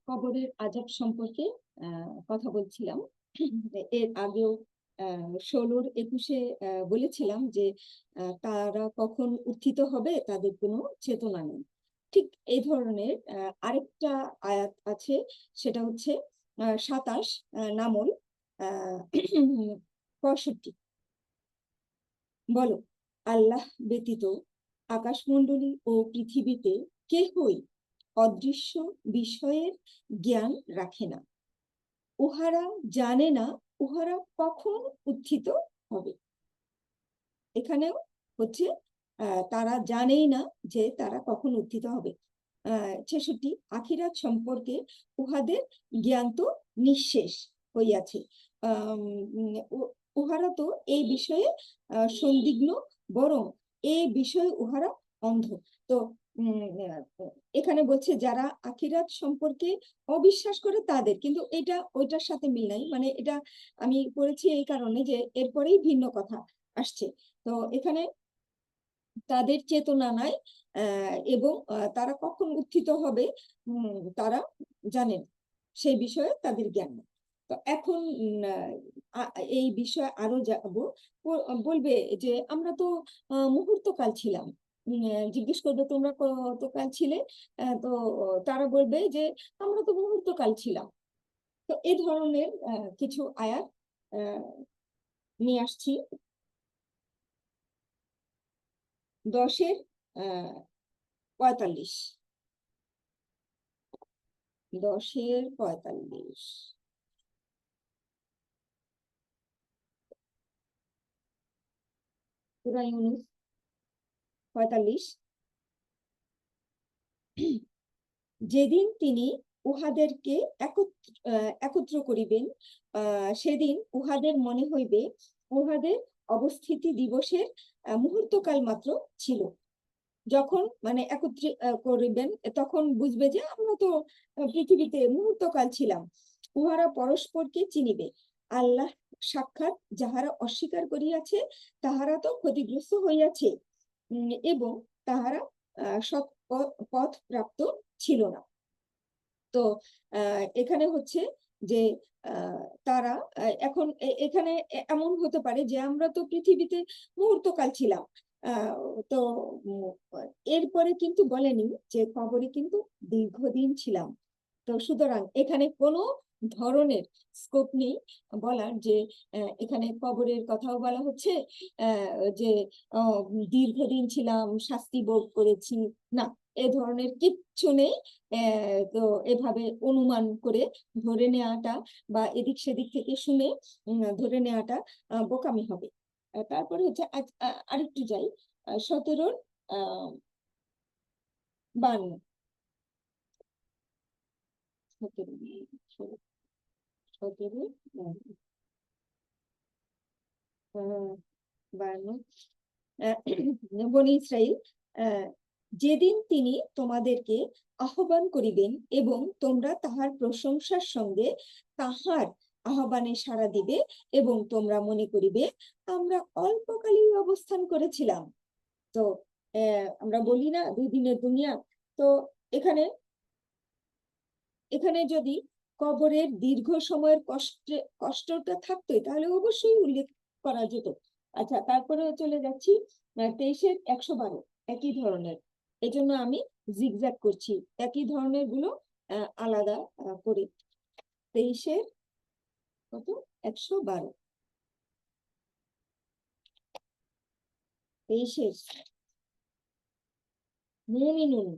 কবরের আযাব সম্পর্কে কথা বলছিলাম। এর আগেও ১৬-র ২১-এ বলেছিলাম যে তারা কখন উত্থিত হবে তাদের কোনো চেতনা নেই। ঠিক এই ধরনের আরেকটা আয়াত আছে, সেটা হচ্ছে ২৭ নামল আ ৬৫। বলো, আল্লাহ ব্যতীত আকাশমণ্ডলী ও পৃথিবীতে কেহই অদৃশ্য বিষয়ের জ্ঞান রাখে না। উহারা জানে না উহারা কখন উত্থিত হবে। এখানেও হচ্ছে তারা জানেই না যে তারা কখন উত্থিত হবে। ৬৬, আখিরাত সম্পর্কে উহাদের জ্ঞান তো নিঃশেষ হইয়াছে। উহারা তো এই বিষয়ে সন্দিগ্ন, বরং এই বিষয়ে উহারা অন্ধ। তো এখানে বলছে যারা আখিরাত সম্পর্কে অবিশ্বাস করে তাদের, কিন্তু এটা ওইটার সাথে মিল নাই। মানে এটা আমি পড়েছি এই কারণে যে এরপরেই ভিন্ন কথা আসছে। তো এখানে তাদের চেতনা নাই, এবং তারা কখন উত্থিত হবে তারা জানেন, সেই বিষয়ে তাদের জ্ঞান নেই। তো এখন এই বিষয়ে আরো যাবো। বলবে যে আমরা তো মুহূর্তকাল ছিলাম। জিজ্ঞেস করবে তোমরা কতকাল ছিলে? তো তারা বলবে যে আমরা তো মুহূর্তকাল ছিলাম। তো এই ধরনের কিছু আয়াত আহ, নিয়ে আসছি। 10-এর 45। 10-এর 45, সূরা ইউনূস 45। যেদিন তিনি উহাদেরকে একত্র করিবেন, সেদিন উহাদের মনে হইবে উহাদের অবস্থিতি দিবসের মুহূর্তকাল মাত্র ছিল। যখন মানে একত্রিত করিবেন, তখন বুঝবে যে আমরা তো পৃথিবীতে মুহূর্তকাল ছিলাম। উহারা পরস্পরকে চিনিবে। আল্লাহ সাক্ষাৎ যাহারা অস্বীকার করিয়াছে তাহারা তো ক্ষতিগ্রস্ত হইয়াছে, এবং তাহারা সৎ পথ প্রাপ্ত ছিল না। তো এখানে হচ্ছে যে তারা এখন এখানে এমন হতে পারে যে আমরা তো পৃথিবীতে মুহূর্তকাল ছিলাম। আহ, তো উম, এরপরে কিন্তু বলেনি যে কবরে কিন্তু দীর্ঘদিন ছিলাম। তো সুতরাং এখানে কোনো ধরনের স্কোপ নেই বলার যে এখানে কবরের কথাও বলা হচ্ছে যে দীর্ঘদিন ছিলাম, শাস্তি ভোগ করেছি, না, এ ধরনের কিচ্ছু নেই। তো এভাবে অনুমান করে ধরে নেওয়াটা বা এদিক সেদিক থেকে শুনে ধরে নেওয়াটা বোকামি হবে। তারপরে হচ্ছে আরেকটু যাই, 17-র 52। 17, 17, 52। বনী ইসরাইল, আহ, যেদিন তিনি তোমাদেরকে আহ্বান করিবেন এবং তোমরা তাহার প্রশংসার সঙ্গে তাহার আহ্বানে সাড়া দিবে এবং তোমরা মনে করিবে আমরা অল্পকালই অবস্থান করেছিলাম। তো আমরা বলি না 2 দিনের দুনিয়া। তো এখানে এখানে যদি কবরের দীর্ঘ সময়ের কষ্টটা থাকতো তাহলে অবশ্যই উল্লেখ করা যেত। আচ্ছা, তারপরে চলে যাচ্ছি 23-এর 112, একই ধরনের। এই জন্য আমি জিগজ্যাগ করছি, একই ধরনের গুলো আলাদা করে। 23-এর কত, 112, 23-এর মুমিনুন।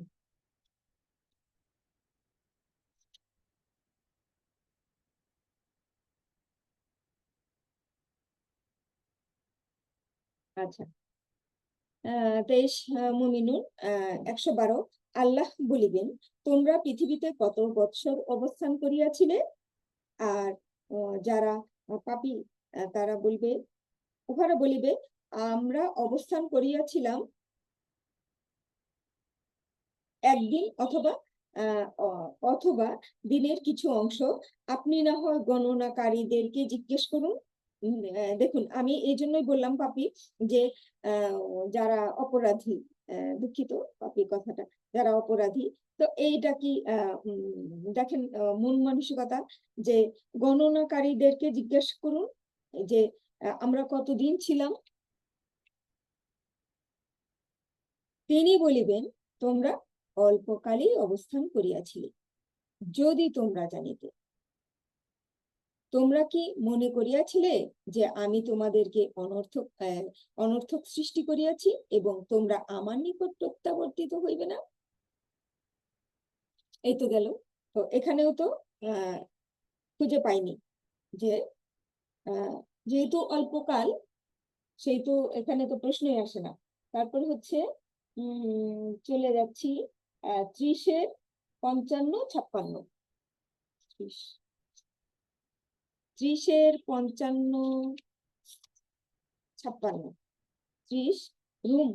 আচ্ছা, 23 মুমিনুন 112। আল্লাহ বলিবেন, তোমরা পৃথিবীতে কত বৎসর অবস্থান করিয়াছিলে? আর যারা পাপী তারা বলবে, উহারা বলিবে আমরা অবস্থান করিয়াছিলাম একদিন অথবা অথবা দিনের কিছু অংশ। আপনি না হয় গণনাকারীদেরকে জিজ্ঞেস করুন। দেখুন, আমি এই জন্যই বললাম পাপী, যে যারা অপরাধী, দুঃখিত পাপী কথাটা, যারা অপরাধী। তো এইটা কি দেখেন মন মানসিকতা, যে গণনাকারীদেরকে জিজ্ঞেস করুন যে আমরা কতদিন ছিলাম, তিনি বলিবেন তোমরা অল্পকালই অবস্থান করিয়াছিলে, যদি তোমরা জানিতে। তোমরা কি মনে করিয়াছিলে যে আমি তোমাদেরকে অনর্থক সৃষ্টি করিয়াছি এবং তোমরা আমার নিকট প্রত্যাবর্তিত হইবে না? এই তো গেল। তো এখানেও তো খুঁজে পাইনি যে যেহেতু অল্পকাল, সেহেতু এখানে তো প্রশ্নই আসে না। তারপর হচ্ছে চলে যাচ্ছি 30-এর 55-56। 30-এর 55-56। 30 রুম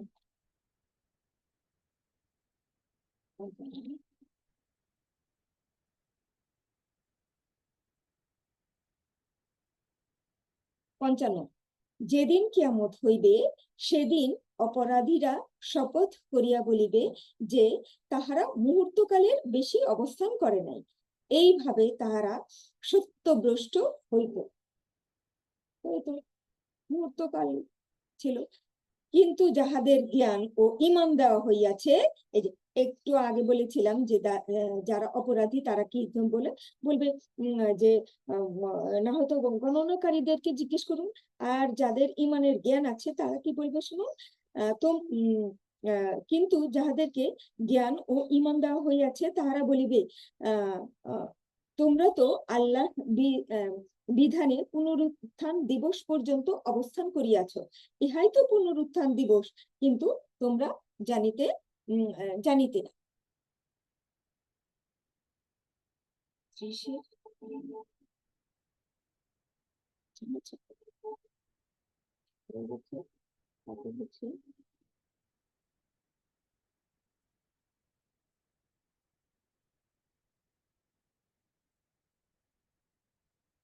55। যেদিন কিয়ামত হইবে সেদিন অপরাধীরা শপথ করিয়া বলিবে যে তাহারা মুহূর্তকালের বেশি অবস্থান করে নাই, এইভাবে তাহারা সত্যভ্রষ্ট হইত। মুহূর্তকাল ছিল। কিন্তু যাহাদের জ্ঞান ও ঈমান দেওয়া হইয়াছে, এই যে একটু আগে বলেছিলাম যে যারা অপরাধী তারা কি বলবে যে না হয়তো গণনাকারীদেরকে জিজ্ঞেস করুন। আর যাদের ঈমানের জ্ঞান আছে তারা কি বলবে শুনুন। তো কিন্তু যাহাদেরকে জ্ঞান ও ঈমান দেওয়া হইয়াছে তাহারা বলিবে তোমরা তো আল্লাহ বিধানে পুনরুত্থান দিবস পর্যন্ত অবস্থান করিয়াছ, ইহাই তো পুনরুত্থান দিবস, কিন্তু তোমরা জানিতে জানিতে না।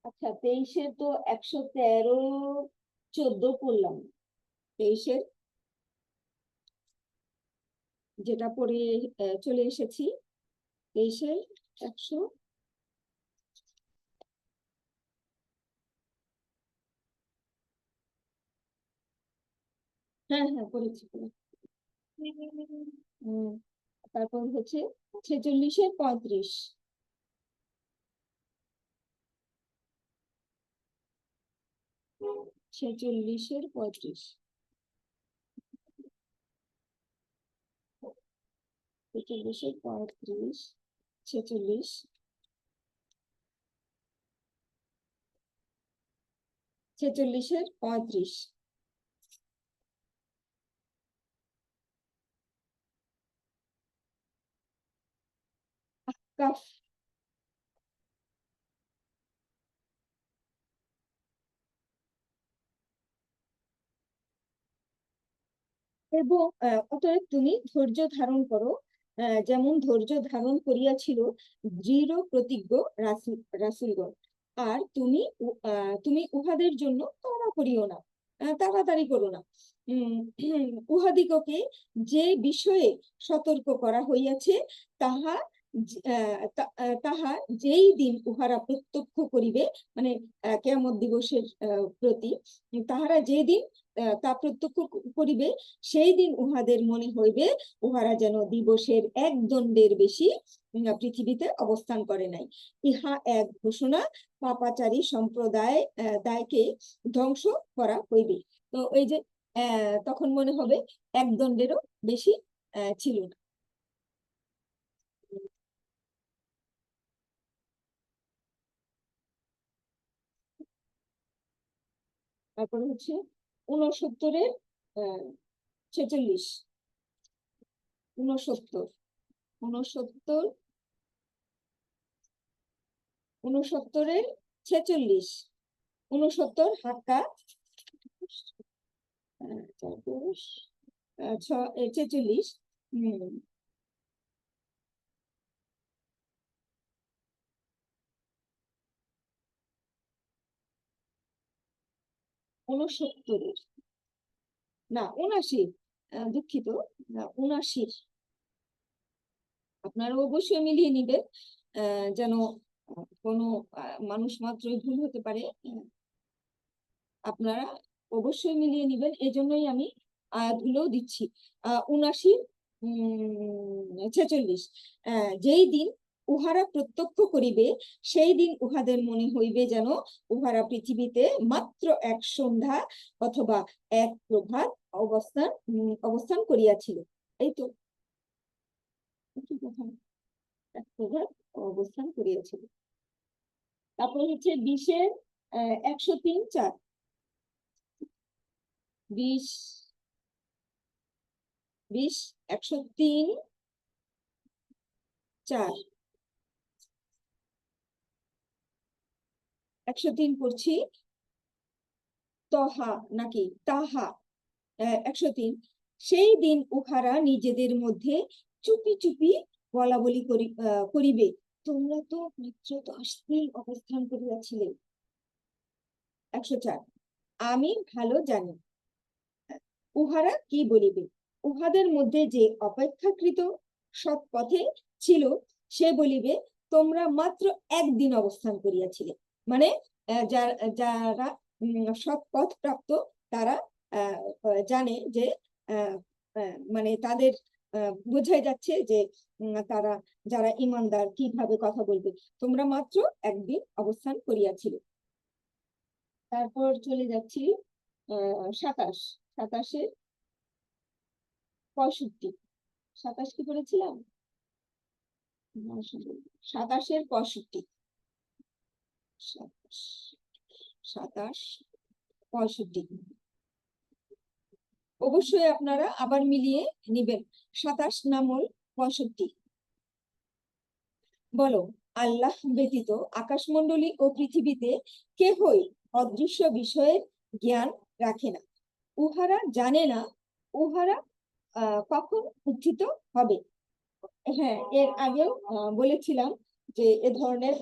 আচ্ছা, 23-এর তো 113, 14 পড়লাম। 23-এর যেটা পড়ে চলে এসেছি, 23-এর 100। হ্যাঁ হ্যাঁ পড়েছি। তারপর হচ্ছে 46-এর 35। 46-এর 35। 46-এর 35, 46, 46-এর 35। কাফ। এবং অতএব তুমি ধৈর্য ধারণ করো, যেমন ধৈর্য ধারণ করিয়াছিল দৃঢ় প্রতিজ্ঞ রাসূলগণ। আর তুমি উহাদের জন্য তাড়া করিও না, তাড়াতাড়ি করো না। উহাদিগকে যে বিষয়ে সতর্ক করা হইয়াছে তাহা তাহা যেই দিন উহারা প্রত্যক্ষ করিবে, মানে কিয়ামত দিবসের প্রতি তাহারা যেদিন তা প্রত্যক্ষ করিবে, সেই দিন উহাদের মনে হইবে উহারা যেন দিবসের এক দণ্ডের বেশি পৃথিবীতে অবস্থান করে নাই। ইহা এক ঘোষণা, পাপাচারী সম্প্রদায় দায়কে ধ্বংস করা হইবে। তো এই যে তখন মনে হবে এক দণ্ডেরও বেশি ছিল না। তারপরে হচ্ছে 69-এর 46। 69, 69, 69-এর 46। 69 হাক্কা 46। 69-এর না 79, দুঃখিত, 79। আপনারা অবশ্যই মিলিয়ে নিবেন, যেন কোনো মানুষ মাত্রই ভুল হতে পারে। আপনারা অবশ্যই মিলিয়ে নিবেন, এজন্যই আমি আয়াতগুলো দিচ্ছি। ৭৯, ৪৬। যেই দিন উহারা প্রত্যক্ষ করিবে, সেই দিন উহাদের মনে হইবে যেন উহারা পৃথিবীতে মাত্র এক সন্ধ্যা অথবা এক প্রভাত অবস্থান করিয়াছিল। এই তো একই কথা, এক প্রভাত অবস্থান করিয়াছিল। তারপর হচ্ছে ২০-এর ১০৩-৪। ২০, ১০৩-৪। ১০৩ পড়ছি। তহা নাকি তাহা, ১০৩। সেই দিন উহারা নিজেদের মধ্যে চুপি চুপি বলাবলি করিবে, তোমরা তো মাত্র ১০ দিন অবস্থান করিয়াছিলে। ১০৪। আমি ভালো জানি উহারা কি বলিবে। উহাদের মধ্যে যে অপেক্ষাকৃত সৎ পথে ছিল, সে বলিবে, তোমরা মাত্র একদিন অবস্থান করিয়াছিলে। মানে যারা সৎ পথ প্রাপ্ত, তারা জানে যে মানে তাদের বোঝাই যাচ্ছে যে তারা যারা ইমানদার কিভাবে কথা বলবে, তোমরা মাত্র একদিন অবস্থান করিয়াছিলে। তারপর চলে যাচ্ছি ২৭। ২৭-এর ৬৫। ২৭ কি করেছিলাম? ২৭-এর ৬৫। ২৭, ৬৫। অবশ্যই আপনারা আবার মিলিয়ে নিবেন। ২৭ নামল ৬৫। বলো, আল্লাহ ব্যতীত আকাশমণ্ডলী ও পৃথিবীতে কেহই অদৃশ্য বিষয়ের জ্ঞান রাখে না। উহারা জানে না উহারা কখন উত্থিত হবে। হ্যাঁ, এর আগেও বলেছিলাম যে এ ধরনের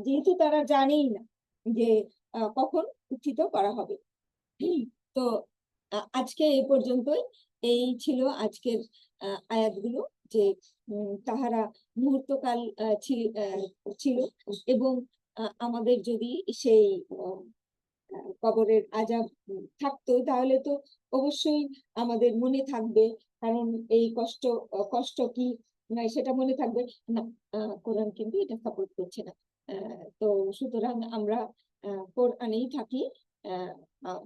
যেহেতু তারা জানেই না যে কখন উত্থিত করা হবে। তো আজকে এই পর্যন্তই। এই ছিল আজকের আয়াতগুলো, যে তাহারা মুহূর্তকাল ছিল, এবং আমাদের যদি সেই কবরের আযাব থাকতো, তাহলে তো অবশ্যই আমাদের মনে থাকবে, কারণ এই কষ্ট কি সেটা মনে থাকবে না। কোরআন কিন্তু এটা সাপোর্ট করছে না। তো সুতরাং আমরা কোরআনেই থাকি,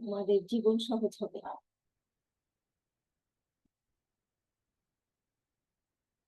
আমাদের জীবন সহজ হবে।